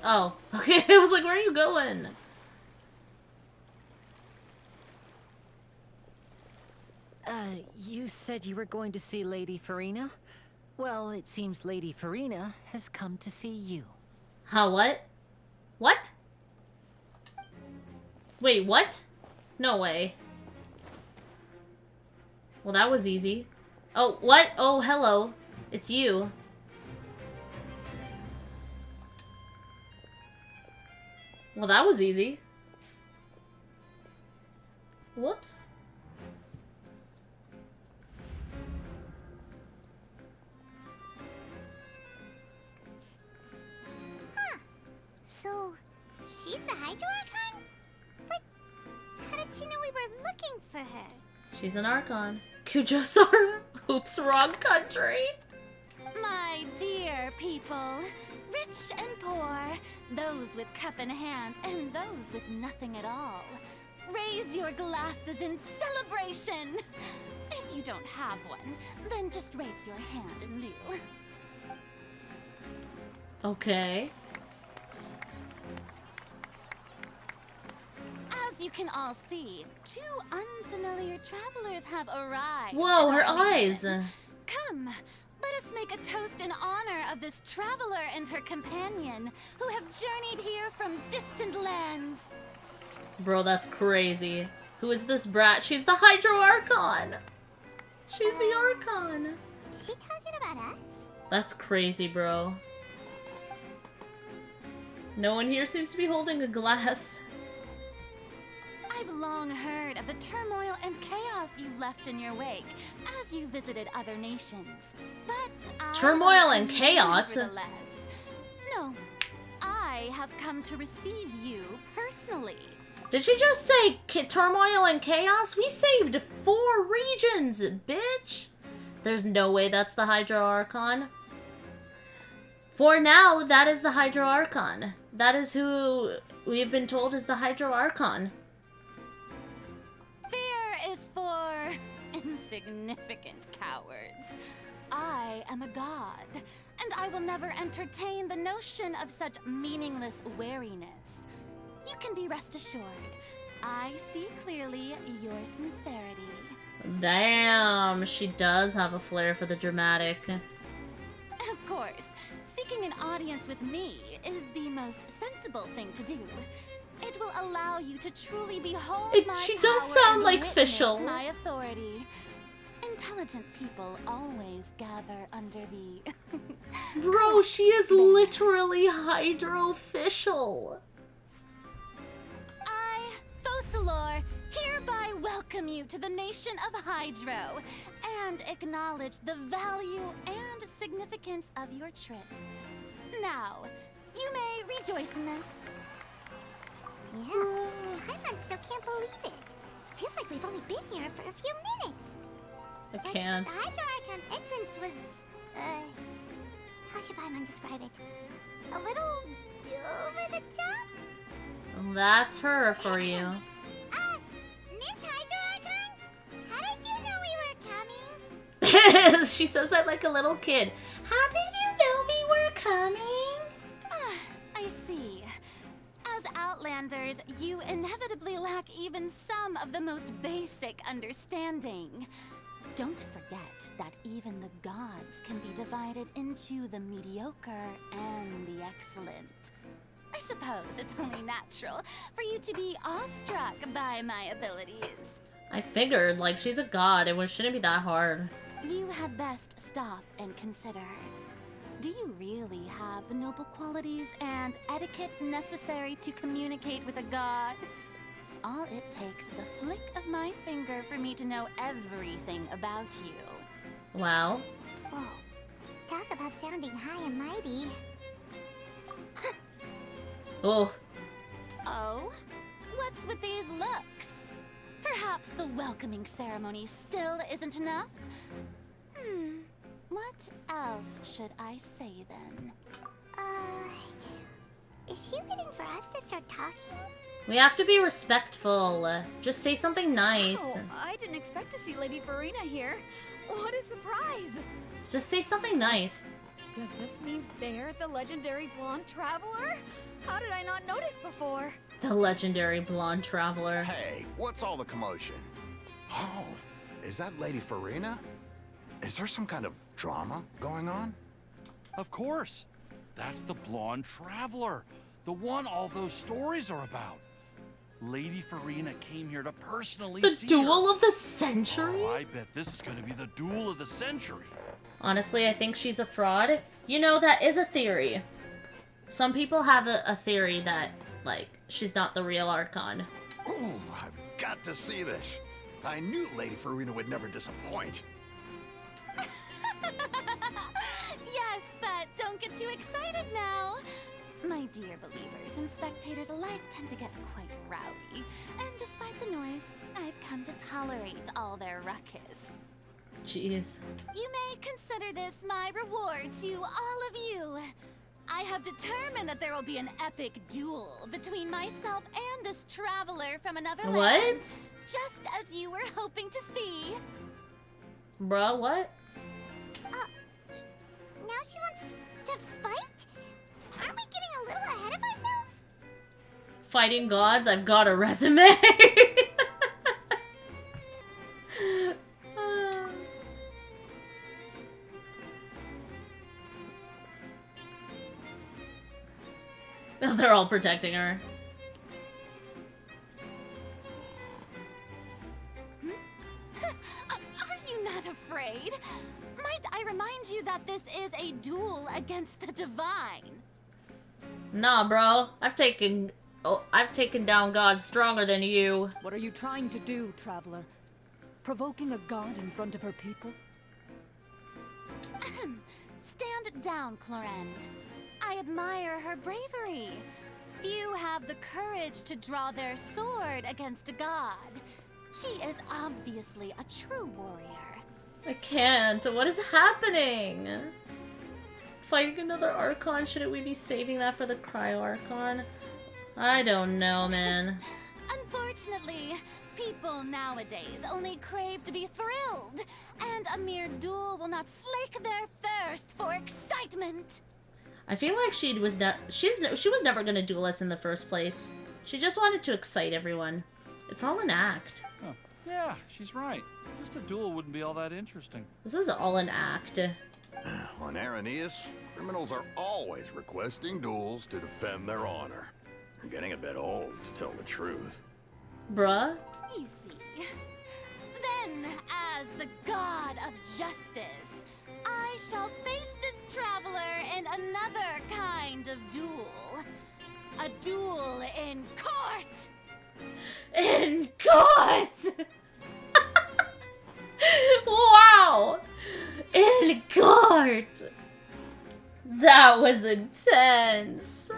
Oh, okay. I was like, where are you going? You said you were going to see Lady Furina? Well, it seems Lady Furina has come to see you. Huh, what? What? Wait, what? No way. Well, that was easy. Oh, what? Oh, hello. It's you. Well, that was easy. Whoops. Huh. So, she's the Hydro Archon? But how did she know we were looking for her? She's an Archon. Kujosara. Oops, wrong country. My dear people, rich and poor, those with cup in hand and those with nothing at all, raise your glasses in celebration. If you don't have one, then just raise your hand in lieu. Okay. As you can all see, two unfamiliar travelers have arrived. Whoa, in her our eyes. nation. Come, let us make a toast in honor of this traveler and her companion who have journeyed here from distant lands. Bro, that's crazy. Who is this brat? She's the Hydro Archon. She's the Archon. Is she talking about us? That's crazy, bro. No one here seems to be holding a glass. I've long heard of the turmoil and chaos you've left in your wake as you visited other nations. But I Turmoil and welcome you chaos? nevertheless. No, I have come to receive you personally. Did she just say turmoil and chaos? We saved 4 regions, bitch. There's no way that's the Hydro Archon. For now, that is the Hydro Archon. That is who we've been told is the Hydro Archon. Fear is for insignificant cowards. I am a god, and I will never entertain the notion of such meaningless wariness. You can be rest assured, I see clearly your sincerity. Damn, she does have a flair for the dramatic. Of course, seeking an audience with me is the most sensible thing to do. It will allow you to truly behold my She does power sound and like witness Fischl. my authority. Intelligent people always gather under the... Bro, she is literally Hydro Fischl. I, Focalor, hereby welcome you to the nation of Hydro and acknowledge the value and significance of your trip. Now, you may rejoice in this. Yeah, Paimon still can't believe it. Feels like we've only been here for a few minutes. I can't. The Hydro Archon's entrance was, how should Paimon describe it? A little over the top? Well, that's her for you. Miss Hydro Archon? How did you know we were coming? She says that like a little kid. How did you know we were coming? I see. As Outlanders, you inevitably lack even some of the most basic understanding. Don't forget that even the gods can be divided into the mediocre and the excellent. I suppose it's only natural for you to be awestruck by my abilities. I figured, like, she's a god. It shouldn't be that hard. You had best stop and consider. Do you really have the noble qualities and etiquette necessary to communicate with a god? All it takes is a flick of my finger for me to know everything about you. Well. Whoa, talk about sounding high and mighty. Oh. Oh? What's with these looks? Perhaps the welcoming ceremony still isn't enough? What else should I say then? Is she waiting for us to start talking? We have to be respectful. Just say something nice. Oh, I didn't expect to see Lady Furina here. What a surprise! Just say something nice. Does this mean they're the legendary blonde traveler? How did I not notice before? The legendary blonde traveler. Hey, what's all the commotion? Oh, is that Lady Furina? Is there some kind of drama going on? Of course. That's the blonde traveler. The one all those stories are about. Lady Furina came here to personally The see duel her. of the century? Oh, I bet this is going to be the duel of the century. Honestly, I think she's a fraud. You know, that is a theory. Some people have a theory that, like, she's not the real Archon. Ooh, I've got to see this. I knew Lady Furina would never disappoint. Yes, but don't get too excited now. My dear believers and spectators alike tend to get quite rowdy, and despite the noise, I've come to tolerate all their ruckus. Jeez. You may consider this my reward to all of you. I have determined that there will be an epic duel between myself and this traveler from another land. What? Just as you were hoping to see. Bruh, what? Now she wants to fight? Aren't we getting a little ahead of ourselves? Fighting gods? I've got a resume. They're all protecting her. Are you not afraid? Might I remind you that this is a duel against the divine? Nah, bro. I've taken down gods stronger than you. What are you trying to do, traveler? Provoking a god in front of her people? Stand down, Clorend. I admire her bravery. Few have the courage to draw their sword against a god. She is obviously a true warrior. I can't. What is happening? Fighting another Archon? Shouldn't we be saving that for the Cryo Archon? I don't know, man. Unfortunately, people nowadays only crave to be thrilled, and a mere duel will not slake their thirst for excitement. I feel like she was never gonna duel us in the first place. She just wanted to excite everyone. It's all an act. Oh, yeah, she's right. Just a duel wouldn't be all that interesting. This is all an act. On Araneus, criminals are always requesting duels to defend their honor. They're getting a bit old, to tell the truth. Bruh? You see. Then, as the god of justice, I shall face this traveler in another kind of duel. A duel in court! In court! Wow! In court! That was intense.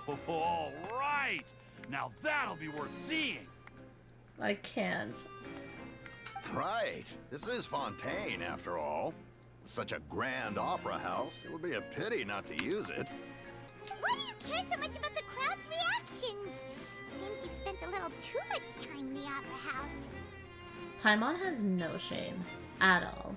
Whoa, all right. Now that'll be worth seeing. I can't. Right. This is Fontaine, after all. Such a grand opera house. It would be a pity not to use it. Why do you care so much about the crowd's reactions? Seems you've spent a little too much time in the opera house. Paimon has no shame. At all.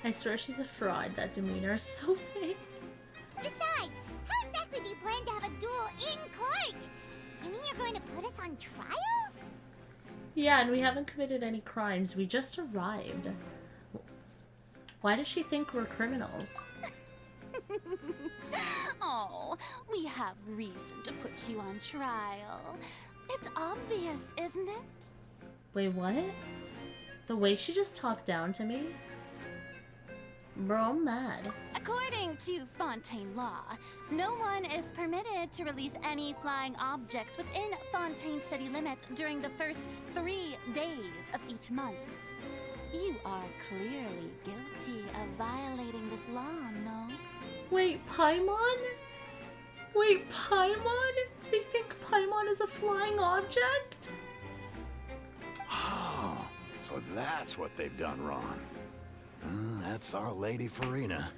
I swear she's a fraud. That demeanor is so fake. Besides, how exactly do you plan to have a duel in court? You mean you're going to put us on trial? Yeah, and we haven't committed any crimes. We just arrived. Why does she think we're criminals? Oh, we have reason to put you on trial. It's obvious, isn't it? Wait, what? The way she just talked down to me? Bro, I'm mad. According to Fontaine law, no one is permitted to release any flying objects within Fontaine city limits during the first 3 days of each month. You are clearly guilty of violating this law, no? Wait, Paimon? Wait, Paimon? They think Paimon is a flying object? Oh, so that's what they've done wrong. That's our Lady Furina.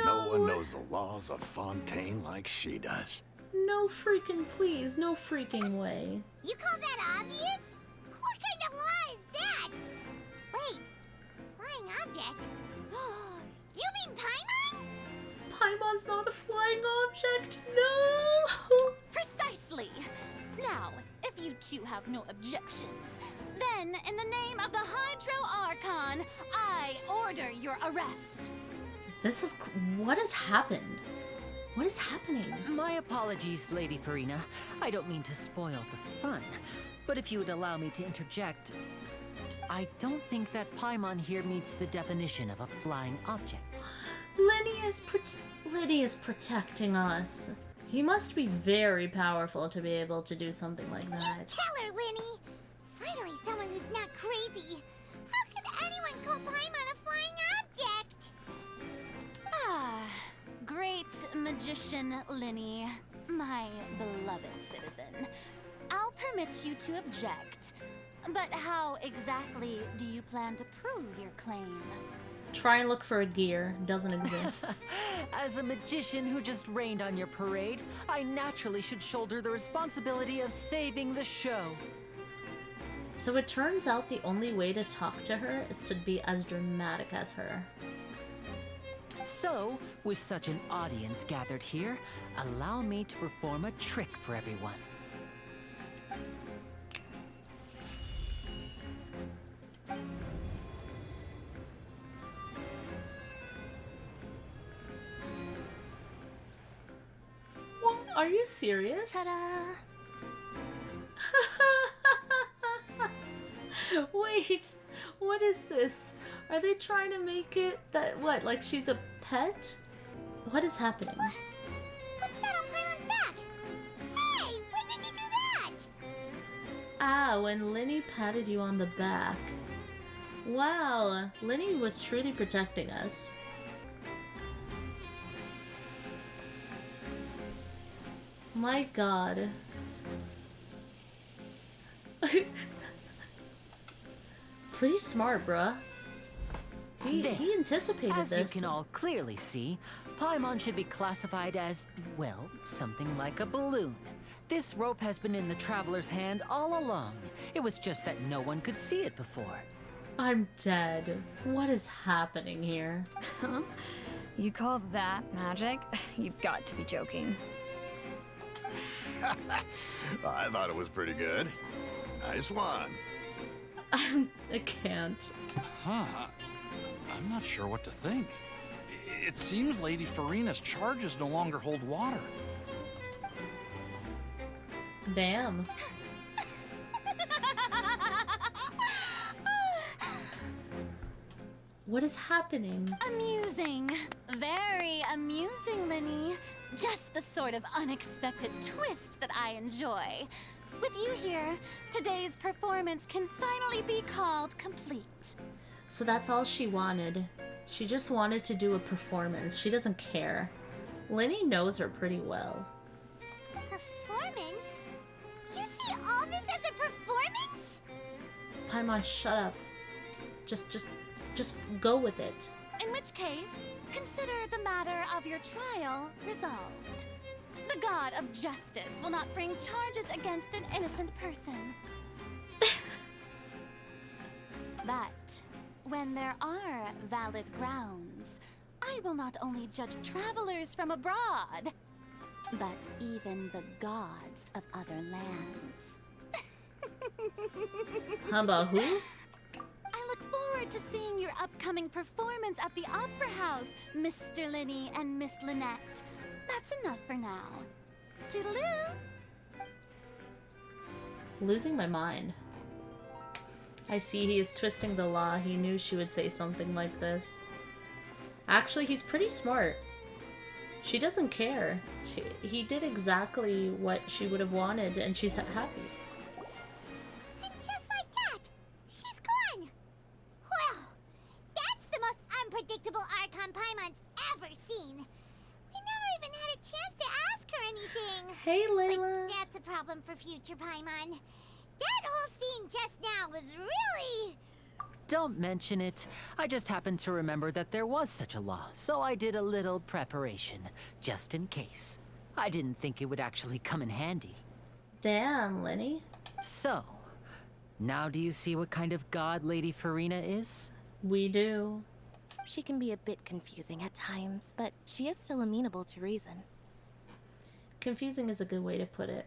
No one knows the laws of Fontaine like she does. No freaking please, no freaking way. You call that obvious? What kind of law is that? Wait, flying object? You mean Paimon? Paimon's not a flying object. No. Precisely. Now, if you two have no objections, then in the name of the Hydro Archon, I order your arrest. What has happened? What is happening? My apologies, Lady Farina. I don't mean to spoil the fun, but if you would allow me to interject, I don't think that Paimon here meets the definition of a flying object. Lenny is protecting us. He must be very powerful to be able to do something like that. Tell her, Linny! Finally someone who's not crazy. How could anyone call Paimon a flying object? Ah, great magician Linny, my beloved citizen. I'll permit you to object, but how exactly do you plan to prove your claim? Try and look for a gear. Doesn't exist. As a magician who just rained on your parade, I naturally should shoulder the responsibility of saving the show. So it turns out the only way to talk to her is to be as dramatic as her. So, with such an audience gathered here, allow me to perform a trick for everyone. What? Are you serious? Ta-da! Wait, what is this? Are they trying to make it that, what, like she's a pet? What is happening? What's that on Paimon's back? Hey, when did you do that? Ah, when Linny patted you on the back. Wow, Linny was truly protecting us. My god. Pretty smart, bruh. He anticipated As this. you can all clearly see, Paimon should be classified as, well, something like a balloon. This rope has been in the Traveler's hand all along. It was just that no one could see it before. I'm dead. What is happening here? Huh? You call that magic? You've got to be joking. I thought it was pretty good. Nice one. I can't. Huh. I'm not sure what to think. It seems Lady Farina's charges no longer hold water. Damn. What is happening? Amusing. Very amusing, Linny. Just the sort of unexpected twist that I enjoy. With you here, today's performance can finally be called complete. So that's all she wanted. She just wanted to do a performance. She doesn't care. Linny knows her pretty well. Performance? You see all this as a performance? Paimon, shut up. Just go with it. In which case, consider the matter of your trial resolved. The god of justice will not bring charges against an innocent person. But when there are valid grounds, I will not only judge travelers from abroad, but even the gods of other lands. How about who? I look forward to seeing your upcoming performance at the Opera House, Mr. Linny and Miss Lynette. That's enough for now. Toodaloo! Losing my mind. I see he is twisting the law. He knew she would say something like this. Actually, he's pretty smart. She doesn't care. He did exactly what she would have wanted, and she's happy. And just like that, she's gone. Well, that's the most unpredictable Archon Paimon's ever seen. We never even had a chance to ask her anything. Hey, Layla. But that's a problem for future Paimon. That whole scene just now was really... Don't mention it. I just happened to remember that there was such a law, so I did a little preparation, just in case. I didn't think it would actually come in handy. Damn, Linny. So, now do you see what kind of god Lady Farina is? We do. She can be a bit confusing at times, but she is still amenable to reason. Confusing is a good way to put it.